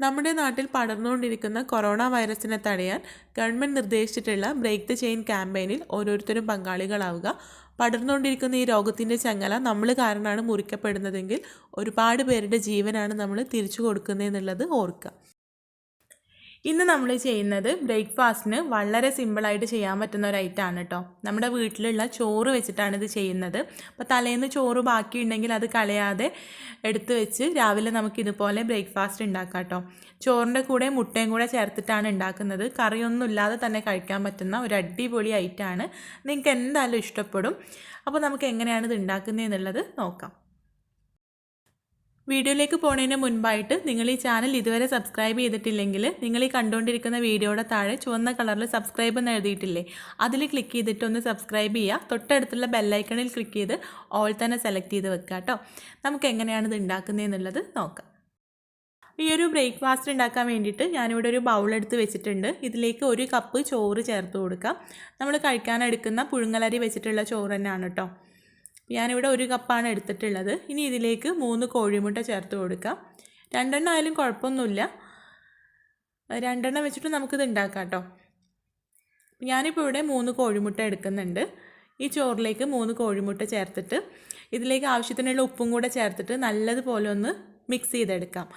നമ്മുടെ നാട്ടിൽ പടർന്നുകൊണ്ടിരിക്കുന്ന കൊറോണ വൈറസിനെ തടയാൻ ഗവൺമെൻറ് നിർദ്ദേശിച്ചിട്ടുള്ള ബ്രേക്ക് ദ ചെയിൻ ക്യാമ്പയിനിൽ ഓരോരുത്തരും പങ്കാളികളാവുക. പടർന്നുകൊണ്ടിരിക്കുന്ന ഈ രോഗത്തിൻ്റെ ചങ്ങല നമ്മൾ കാരണമാണ് മുറിക്കപ്പെടുന്നതെങ്കിൽ ഒരുപാട് പേരുടെ ജീവനാണ് നമ്മൾ തിരിച്ചു കൊടുക്കുന്നതെന്നുള്ളത് ഓർക്കുക. ഇന്ന് നമ്മൾ ചെയ്യുന്നത് ബ്രേക്ക്ഫാസ്റ്റിന് വളരെ സിമ്പിളായിട്ട് ചെയ്യാൻ പറ്റുന്ന ഒരു ഐറ്റമാണ് കേട്ടോ. നമ്മുടെ വീട്ടിലുള്ള ചോറ് വെച്ചിട്ടാണ് ഇത് ചെയ്യുന്നത്. അപ്പോൾ തലേന്ന് ചോറ് ബാക്കിയുണ്ടെങ്കിൽ അത് കളയാതെ എടുത്ത് വെച്ച് രാവിലെ നമുക്ക് ഇതുപോലെ ബ്രേക്ക്ഫാസ്റ്റ് ഉണ്ടാക്കാം കേട്ടോ. ചോറിൻ്റെ കൂടെ മുട്ടയും കൂടെ ചേർത്തിട്ടാണ് ഉണ്ടാക്കുന്നത്. കറിയൊന്നും ഇല്ലാതെ തന്നെ കഴിക്കാൻ പറ്റുന്ന ഒരു അടിപൊളി ഐറ്റമാണ്. നിങ്ങൾക്ക് എന്തായാലും ഇഷ്ടപ്പെടും. അപ്പോൾ നമുക്ക് എങ്ങനെയാണ് ഇത് ഉണ്ടാക്കുന്നതെന്നുള്ളത് നോക്കാം. വീഡിയോയിലേക്ക് പോകുന്നതിന് മുൻപായിട്ട് നിങ്ങൾ ഈ ചാനൽ ഇതുവരെ സബ്സ്ക്രൈബ് ചെയ്തിട്ടില്ലെങ്കിൽ നിങ്ങൾ ഈ കണ്ടുകൊണ്ടിരിക്കുന്ന വീഡിയോയുടെ താഴെ ചുവന്ന കളറിൽ സബ്സ്ക്രൈബ് എന്ന് എഴുതിയിട്ടില്ലേ, അതിൽ ക്ലിക്ക് ചെയ്തിട്ട് ഒന്ന് സബ്സ്ക്രൈബ് ചെയ്യുക. തൊട്ടടുത്തുള്ള ബെല്ലൈക്കണിൽ ക്ലിക്ക് ചെയ്ത് ഓൾ തന്നെ സെലക്ട് ചെയ്ത് വെക്കുക കേട്ടോ. നമുക്ക് എങ്ങനെയാണ് ഇത് ഉണ്ടാക്കുന്നതെന്നുള്ളത് നോക്കാം. ഈ ഒരു ബ്രേക്ക്ഫാസ്റ്റ് ഉണ്ടാക്കാൻ വേണ്ടിയിട്ട് ഞാനിവിടെ ഒരു ബൗളെടുത്ത് വെച്ചിട്ടുണ്ട്. ഇതിലേക്ക് 1 കപ്പ് ചോറ് ചേർത്ത് കൊടുക്കാം. നമ്മൾ കഴിക്കാനെടുക്കുന്ന പുഴുങ്ങലരി വെച്ചിട്ടുള്ള ചോറ് തന്നെയാണ് കേട്ടോ. ഞാനിവിടെ 1 കപ്പാണ് എടുത്തിട്ടുള്ളത്. ഇനി ഇതിലേക്ക് 3 കോഴിമുട്ട ചേർത്ത് കൊടുക്കാം. 2 ആയാലും കുഴപ്പമൊന്നുമില്ല. 2 വെച്ചിട്ട് നമുക്കിത് ഉണ്ടാക്കാം കേട്ടോ. ഞാനിപ്പോൾ ഇവിടെ 3 കോഴിമുട്ട എടുക്കുന്നുണ്ട്. ഈ ചോറിലേക്ക് 3 കോഴിമുട്ട ചേർത്തിട്ട് ഇതിലേക്ക് ആവശ്യത്തിനുള്ള ഉപ്പും കൂടെ ചേർത്തിട്ട് നല്ലതുപോലെ ഒന്ന് മിക്സ് ചെയ്തെടുക്കാം.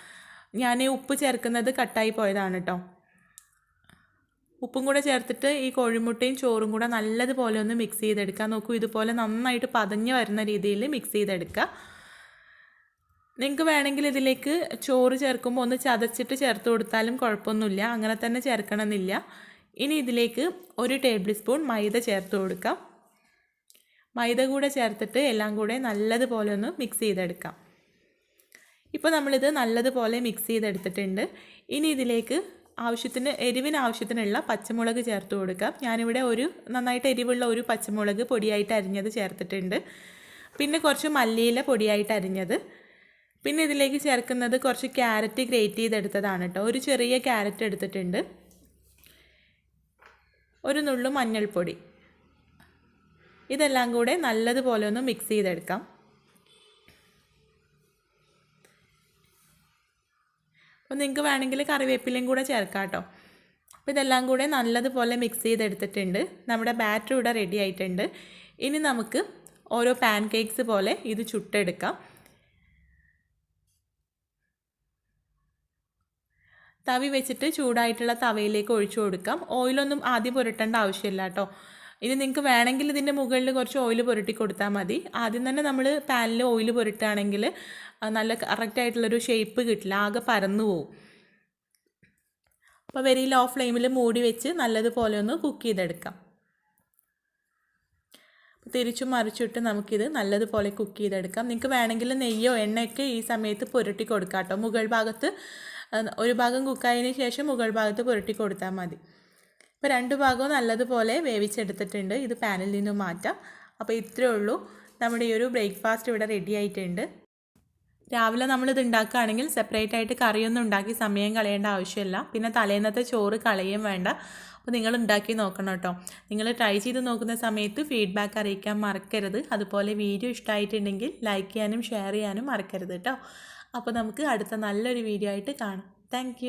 ഞാൻ ഉപ്പ് ചേർക്കുന്നത് കട്ടായി പോയതാണ് കേട്ടോ. ഉപ്പും കൂടെ ചേർത്തിട്ട് ഈ കോഴിമുട്ടയും ചോറും കൂടെ നല്ലതുപോലെ ഒന്ന് മിക്സ് ചെയ്തെടുക്കുക. നോക്കൂ, ഇതുപോലെ നന്നായിട്ട് പതഞ്ഞ് വരുന്ന രീതിയിൽ മിക്സ് ചെയ്തെടുക്കുക. നിങ്ങൾക്ക് വേണമെങ്കിൽ ഇതിലേക്ക് ചോറ് ചേർക്കുമ്പോൾ ഒന്ന് ചതച്ചിട്ട് ചേർത്ത് കൊടുത്താലും കുഴപ്പമൊന്നുമില്ല. അങ്ങനെ തന്നെ ചേർക്കണമെന്നില്ല. ഇനി ഇതിലേക്ക് 1 ടേബിൾ സ്പൂൺ മൈദ ചേർത്ത് കൊടുക്കാം. മൈദ കൂടെ ചേർത്തിട്ട് എല്ലാം കൂടെ നല്ലതുപോലെ ഒന്ന് മിക്സ് ചെയ്തെടുക്കാം. ഇപ്പോൾ നമ്മളിത് നല്ലതുപോലെ മിക്സ് ചെയ്തെടുത്തിട്ടുണ്ട്. ഇനി ഇതിലേക്ക് എരിവിന് ആവശ്യത്തിനുള്ള പച്ചമുളക് ചേർത്ത് കൊടുക്കാം. ഞാനിവിടെ നന്നായിട്ട് എരിവുള്ള 1 പച്ചമുളക് പൊടിയായിട്ട് അരിഞ്ഞത് ചേർത്തിട്ടുണ്ട്. പിന്നെ കുറച്ച് മല്ലിയില പൊടിയായിട്ട് അരിഞ്ഞത്. പിന്നെ ഇതിലേക്ക് ചേർക്കുന്നത് കുറച്ച് ക്യാരറ്റ് ഗ്രേറ്റ് ചെയ്തെടുത്തതാണ് കേട്ടോ. ഒരു ചെറിയ ക്യാരറ്റ് എടുത്തിട്ടുണ്ട്. ഒരു നുള്ളു മഞ്ഞൾപ്പൊടി. ഇതെല്ലാം കൂടെ നല്ലതുപോലെ ഒന്ന് മിക്സ് ചെയ്തെടുക്കാം. അപ്പോൾ നിങ്ങൾക്ക് വേണമെങ്കിൽ കറിവേപ്പിലയും കൂടെ ചേർക്കാം കേട്ടോ. അപ്പോൾ ഇതെല്ലാം കൂടെ നല്ലതുപോലെ മിക്സ് ചെയ്തെടുത്തിട്ടുണ്ട്. നമ്മുടെ ബാറ്റർ ഇവിടെ റെഡി ആയിട്ടുണ്ട്. ഇനി നമുക്ക് ഓരോ പാൻ കേക്ക്സ് പോലെ ഇത് ചുട്ടെടുക്കാം. തവി വെച്ചിട്ട് ചൂടായിട്ടുള്ള തവയിലേക്ക് ഒഴിച്ചു കൊടുക്കാം. ഓയിലൊന്നും ആദ്യം പുരട്ടേണ്ട ആവശ്യമില്ല കേട്ടോ. ഇനി നിങ്ങൾക്ക് വേണമെങ്കിൽ ഇതിൻ്റെ മുകളിൽ കുറച്ച് ഓയിൽ പുരട്ടി കൊടുത്താൽ മതി. ആദ്യം തന്നെ നമ്മൾ പാനിൽ ഓയിൽ പുരട്ടുകയാണെങ്കിൽ നല്ല കറക്റ്റായിട്ടുള്ളൊരു ഷേപ്പ് കിട്ടില്ല, ആകെ പരന്നു പോവും. അപ്പോൾ വെരി ലോ ഫ്ലെയിമിൽ മൂടി വെച്ച് നല്ലതുപോലെ ഒന്ന് കുക്ക് ചെയ്തെടുക്കാം. തിരിച്ചും മറിച്ചിട്ട് നമുക്കിത് നല്ലതുപോലെ കുക്ക് ചെയ്തെടുക്കാം. നിങ്ങൾക്ക് വേണമെങ്കിൽ നെയ്യോ എണ്ണയൊക്കെ ഈ സമയത്ത് പുരട്ടി കൊടുക്കാം കേട്ടോ. മുകൾ ഭാഗത്ത് 1 ഭാഗം കുക്കായതിന് ശേഷം മുകൾ ഭാഗത്ത് പുരട്ടി കൊടുത്താൽ മതി. ഇപ്പോൾ 2 ഭാഗവും നല്ലതുപോലെ വേവിച്ചെടുത്തിട്ടുണ്ട്. ഇത് പാനിൽ നിന്നും മാറ്റാം. അപ്പോൾ ഇത്രയേ ഉള്ളൂ. നമ്മുടെ ഈ ഒരു ബ്രേക്ക്ഫാസ്റ്റ് ഇവിടെ റെഡി ആയിട്ടുണ്ട്. രാവിലെ നമ്മളിത് ഉണ്ടാക്കുകയാണെങ്കിൽ സെപ്പറേറ്റ് ആയിട്ട് കറിയൊന്നും ഉണ്ടാക്കി സമയം കളയേണ്ട ആവശ്യമില്ല. പിന്നെ തലേന്നത്തെ ചോറ് കളയും വേണ്ട. അപ്പോൾ നിങ്ങൾ ഉണ്ടാക്കി നോക്കണം കേട്ടോ. നിങ്ങൾ ട്രൈ ചെയ്ത് നോക്കുന്ന സമയത്ത് ഫീഡ്ബാക്ക് അറിയിക്കാൻ മറക്കരുത്. അതുപോലെ വീഡിയോ ഇഷ്ടമായിട്ടുണ്ടെങ്കിൽ ലൈക്ക് ചെയ്യാനും ഷെയർ ചെയ്യാനും മറക്കരുത് കേട്ടോ. അപ്പോൾ നമുക്ക് അടുത്ത നല്ലൊരു വീഡിയോ ആയിട്ട് കാണാം. താങ്ക്